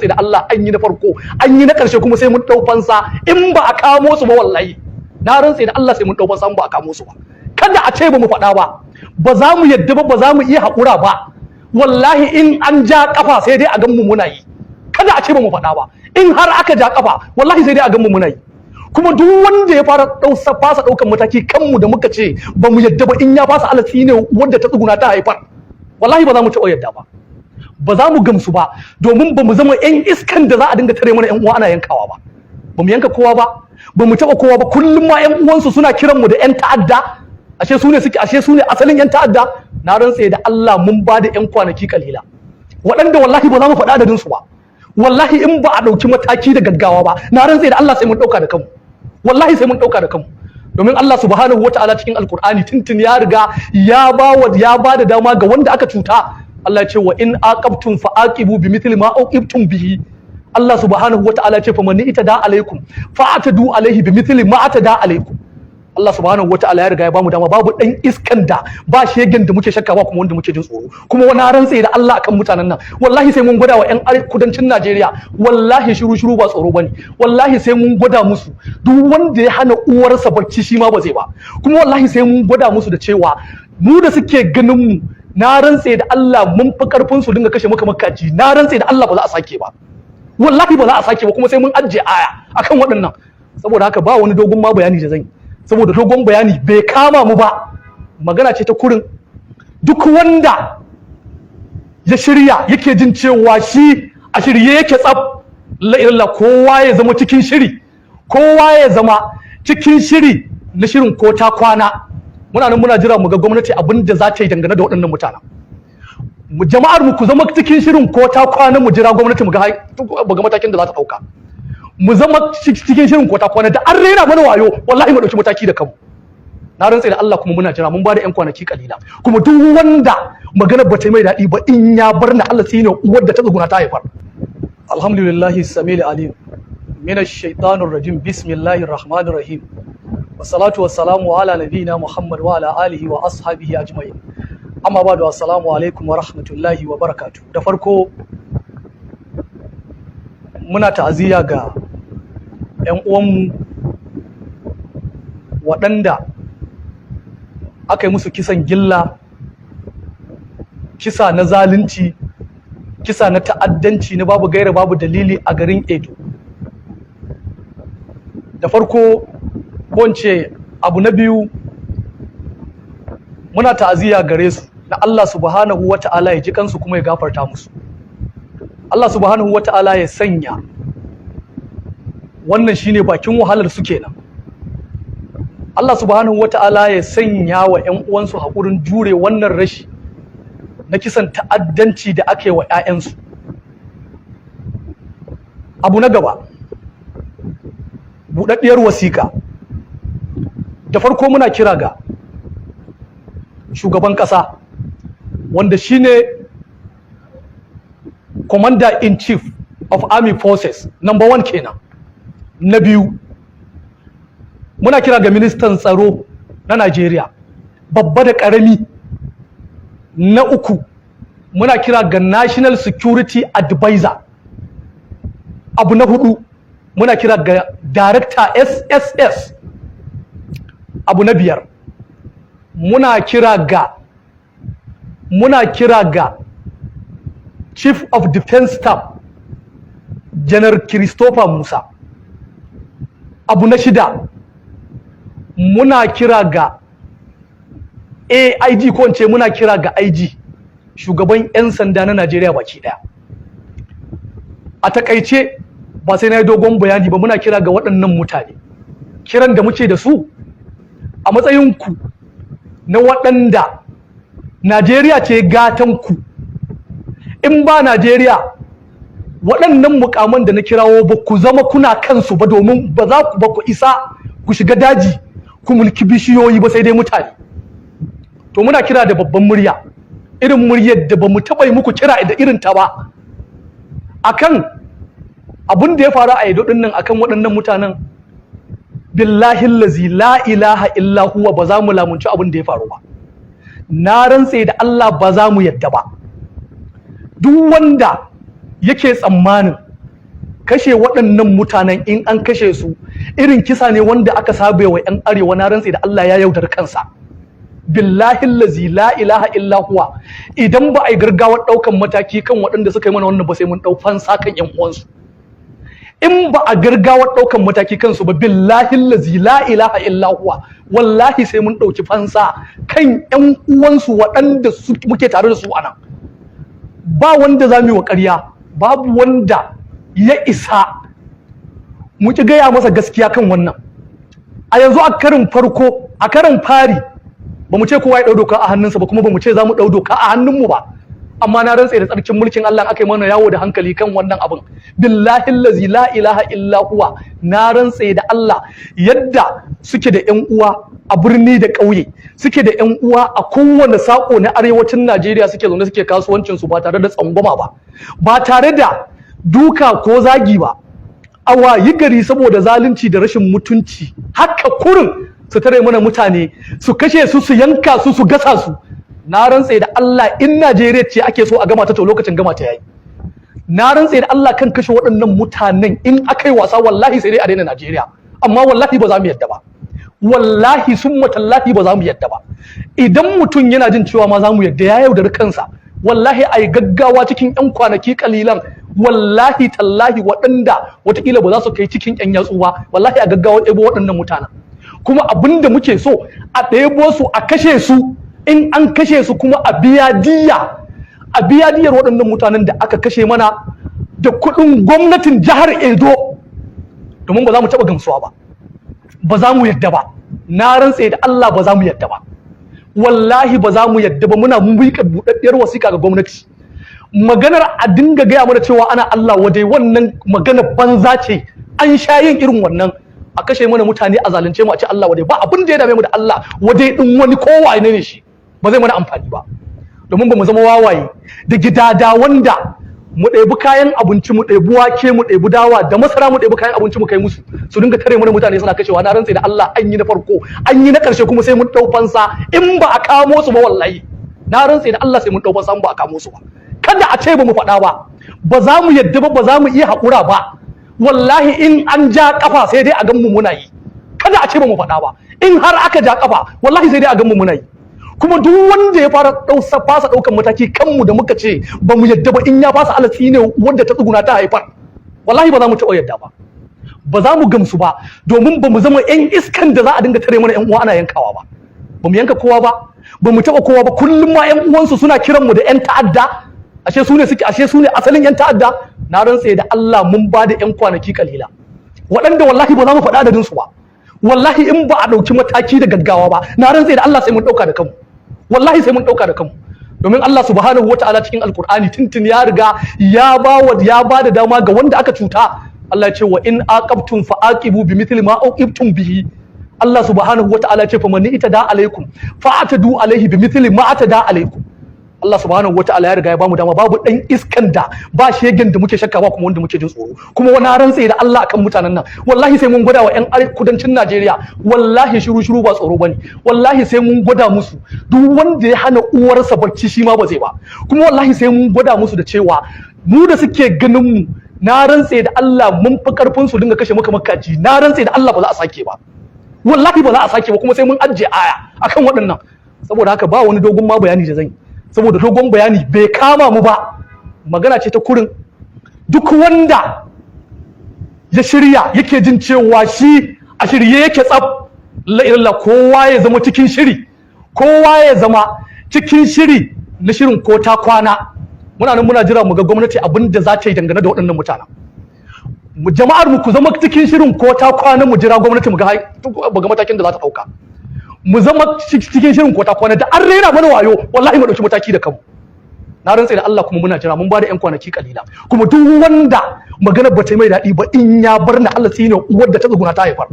rantse da Allah an yi na farko an yi na karshe kuma sai mun dau fansa in ba a kamo su ba wallahi na rantse da Allah sai mun dau fansa in ba a kamo su ba kada a ce ba mu faɗa ba za mu yadda ba za mu iya haƙura ba wallahi in an ja kafa sai dai a gan mu muna yi kada a ce ba mu faɗa ba in har aka ja kafa wallahi sai dai a gan mu muna yi kuma duk wanda ya fara fasa ɗaukan mataki kanmu da muka ce ba mu yadda ba in ya fasa alatsi ne wanda ta tsuguna ta haifar wallahi ba za mu taɓa yadda ba za mu gamsu ba domin ba mu zama yan iskan da za a dinga tare mana yan uwa ana yankawa ba mu yanka kowa ba mu taɓa kowa ba kullum ma yan uwansu suna kiran mu da yan ta'adda ashe su ne asalin yan ta'adda na rantse da Allah mun ba da yan kwanaki kalila waɗanda wallahi ba za mu faɗa adadin su ba wallahi in ba a ɗauki mataki da gaggawa ba na rantse da Allah sai mun ɗauka da kanmu wallahi sai mun ɗauka da kanmu domin Allah subhanahu wataala cikin alkur'ani tuntun ya riga ya ba da dama ga wanda aka cuta Allah ya ce wa in aqabtum fa aqibu bimithli ma uqibtum bihi Allah subhanahu wataala ce fa man itada alaikum fa atadu alaihi bimithli ma atada alaikum Allah subhanahu wataala ya riga ya bamu dama babu dan iskan da ba shegen da muke shakka ba kuma wanda muke jin tsoro kuma wani rantse da Allah akan mutanen nan wallahi sai mun gwada wa yan kudancin Najeriya wallahi shiru ba tsoro bane wallahi sai mun gwada musu duk wanda ya hana uwarsa barci shi ma ba zai ba kuma wallahi sai mun gwada musu da cewa mu da suke ganin mu na rantse da Allah mun fi karfin su dinga kashe muka makaji na rantse da Allah ba za a sake ba wallahi ba za a sake ba kuma sai mun ajiye aya akan waɗannan saboda haka ba wani dogon ma bayani da zan yi saboda dogon bayani bai kama mu ba magana ce ta kurin duk wanda ya shirya yake jin cewa shi a shirye yake tsaf la kowa ya zama cikin shiri kowa ya zama cikin shiri na shirin ko ta kwana muna nan muna jira mu ga gwamnati abin da za ta yi dangane da waɗannan mutanen jama'ar mu ku zama cikin shirin ko ta kwana mu jira gwamnati mu ga matakin da za ta ɗauka mu zama cikin shirin ko ta kwana da an rena mana wayo wallahi mu ɗauki mataki da kanmu na rantsa da Allah kuma muna jira mun ba da 'yan kwanaki kalila kuma duk wanda magana ba ta mai daɗi ba in ya bar na Allah sai ne uwar da ta tsuguna ta haifar alhamdulillahi samil alim minash shaitanir rajim bismillahir rahmanir rahim wassalatu wassalamu ala nabiyina muhammad wa ala alihi wa ashabihi ajma'in amma ba da assalamu alaikum wa rahmatullahi wa barakatuh da farko muna ta'aziyya ga 'yan uwanmu waɗanda aka yi musu kisan gilla kisa na zalunci kisa na ta'addanci na babu gaira babu dalili a garin Edo da farko wance abu na biyu muna ta'aziyya gare su na Allah subhanahu wata'ala ya ji kansu kuma ya gafarta musu Allah subhanahu wata'ala ya sanya wannan shine bakin wahalar su kenan Allah subhanahu wata'ala ya sanya wa ƴan uwansu hakurin jure wannan rashi na kisan ta'addanci da ake wa ƴaƴansu abu na gaba buɗaɗɗiyar wasiƙa da farko muna kira ga shugaban ƙasa wanda shine commander in chief of army forces number 1 kenan na biyu muna kira ga ministan tsaro na Najeriya babba da ƙarami na uku muna kira ga national security advisor abu na hudu muna kira ga director SSS abu na biyar muna kira ga chief of defense staff General Christopher Musa abu na shida muna kira ga AIG ko ce muna kira ga IG shugaban 'yan sanda na Najeriya baki daya a takaice ba sai na yi dogon bayani ba muna kira ga waɗannan mutane kiran da muke da su a matsayinku na waɗanda Najeriya ce gatanku in ba Najeriya waɗannan mukaman da na kirawo ba ku zama kuna kansu ba domin ba ku isa ku shiga daji ku mulki bishiyoyi ba sai dai mutane to muna kira da babban murya irin muryar da ba mu taɓa yi muku kira da irin ta ba akan abin da ya faru a Edo ɗin nan akan waɗannan mutanen billahi allazi la ilaha illa huwa ba za mu lamunci abin da ya faru ba na rantse da Allah ba za mu yadda ba duk wanda yake tsammanin kashe waɗannan mutanen in an kashe su irin kisa ne wanda aka sabe wa 'yan arewa. Na rantse da Allah ya yaudar kansa, billahi allazi la ilaha illa huwa. Idan ba a yi gargawar ɗaukan mataki kan waɗanda suka yi mana wannan ba sai mun ɗau fansa kan 'yan uwansu. In ba a gargawar ɗaukan mataki kansu ba, billahi allazi la ilaha illa huwa, wallahi sai mun ɗauki fansa kan 'yan uwansu waɗanda muke tare da su a nan. Ba wanda za mu yi wa ƙarya, babu wanda ya isa mu ki gaya masa gaskiya kan wannan. A yanzu a karin farko, a karin fari, ba mu ce kowa ya ɗau doka a hannunsa ba, kuma ba mu ce za mu ɗau doka a hannunmu ba. Amma na rantse da tsarkin mulkin Allah aka yi mana yawo da hankali kan wannan abin, billahi allazi la ilaha illa huwa, na rantse da Allah yadda suke da ƴan uwa a birni da ƙauye, suke da ƴan uwa a kowane sako na arewacin Najeriya, suke zaune suke kasuwancin su ba tare da tsangwama ba tare da duka ko zagi ba. A wayi gari saboda zalunci da rashin mutunci haka kurin su tare mana mutane, su kashe su, su yanka su, su gasa su. Na rantse da Allah in Najeriya ce ake so a gama ta, to lokacin gama ta yayi. Na rantse da Allah kan kashe waɗannan mutanen in aka yi wasa wallahi sai dai a daina Najeriya, amma wallahi ba za mu yadda ba, wallahi summa tallahi ba za mu yadda ba. Idan mutum yana jin cewa ma za mu yadda, ya yaudari kansa. Wallahi a yi gaggawa cikin 'yan kwanaki kalilan, wallahi tallahi waɗanda watakila ba za su kai cikin 'yan yatsu ba, wallahi a gaggawa ɗebo waɗannan mutanen. Kuma abinda muke so a ɗebo su, a kashe su. In an kashe su kuma a biya diyar waɗannan mutanen da aka kashe mana da kuɗin gwamnatin jihar Edo, domin ba za mu taɓa gamsuwa ba, ba za mu yadda ba. Na rantse da Allah ba za mu yadda ba, wallahi ba za mu yadda ba. Muna miƙa buɗaɗɗiyar wasiƙa ga gwamnati. Maganar a dinga gaya mana cewa ana Allah wadai, wannan maganar banza ce. An sha yin irin wannan, a kashe mana mutane, a zalunce mu, a ce Allah wadai. Ba abin da ya dame mu da Allah wadai ɗin wani kowa ne shi, ba zai mana amfani ba. Domin ba mu zama wawaye da gidada wanda mu ɗebi kayan abinci, mu ɗebi wake, mu ɗebi dawa da masara, mu ɗebi kayan abinci mu kai musu, su dinga tare mana mutane suna kashewa. Na rantse da Allah an yi na farko, an yi na ƙarshe, kuma sai mun ɗau fansa in ba a kamo su ba. Wallahi na rantse da Allah sai mun ɗau fansa in ba a kamo su ba. Kada a ce ba mu faɗa ba, ba za mu yadda ba, ba za mu iya haƙura ba. Wallahi in an ja ƙafa sai dai a gan mu muna yi. Kada a ce ba mu faɗa ba, in har aka ja ƙafa wallahi sai dai a gan mu muna yi. Kuma duk wanda ya fasa ɗaukan mataki kanmu da muka ce ba mu yadda ba, in ya fasa alatsi ne wanda ta tsuguna ta haifar, wallahi ba za mu taɓa yadda ba, ba za mu gamsu ba. Domin ba mu zama 'yan iskan da za a dinga tare mana 'yan uwa ana yankawa ba. Ba mu yanka kowa ba, ba mu taɓa kowa ba. Kullum ma 'yan uwansu suna kiran mu da 'yan ta'adda, ashe su ne asalin 'yan ta'adda. Na rantse da Allah mun ba da 'yan kwanaki kalila waɗanda wallahi ba za mu faɗa adadin su ba. Wallahi in ba a ɗauki mataki da gaggawa ba, na rantse da Allah sai mun ɗauka da kanmu, wallahi sai mun ɗauka da kanmu. Domin Allah subhanahu wata'ala cikin alkur'ani tuntun ya riga ya ba da dama ga wanda aka cuta. Allah ya ce wa in aqabtum fa aqibu bimithli ma uqibtum bihi. Allah subhanahu wata'ala ya ce fa man itada alaikum fa atadu alaihi bimithli ma atada alaikum. Allah subhanahu wata'ala ya riga ya bamu dama, babu dan iskan da ba shegen da muke shakka ba, kuma wanda muke jin tsoro. Kuma wani rantse da Allah akan mutanen nan, wallahi sai mun gwada wa ƴan kudancin Najeriya, wallahi shiru ba tsoro bane. Wallahi sai mun gwada musu duk wanda ya hana uwarsa barci shi ma ba zai ba. Kuma wallahi sai mun gwada musu da cewa mu da suke ganin mu, na rantse da Allah mun fi karfin su dinga kashe maka makaji. Na rantse da Allah ba za a sake ba, wallahi ba za a sake ba. Kuma sai mun ajiye aya akan waɗannan. Saboda haka ba wani dogon ma bayani da zan yi, saboda dogon bayani bai kama mu ba. Magana ce ta kurin duk wanda ya shirya yake jin cewa shi a shirye yake tsaf, la kowa ya zama cikin shiri, kowa ya zama cikin shiri na shirin ko ta kwana. Muna nan muna jira mu ga gwamnati abin da za ta yi dangane da waɗannan mutanen. Jama'ar mu ku zama cikin shirin ko ta kwana, mu jira gwamnati mu ga matakin da za ta ɗauka. Mu zama cikin shirin ko ta kwana, da an rena mana wayo wallahi mu ɗauki mataki da kanmu. Na rantse da Allah, kuma muna jira, mun ba da 'yan kwanaki kalila. Kuma duk wanda magana ba ta mai daɗi ba, in ya bar na Allah sai ne uwar da ta tsuguna ta haifar.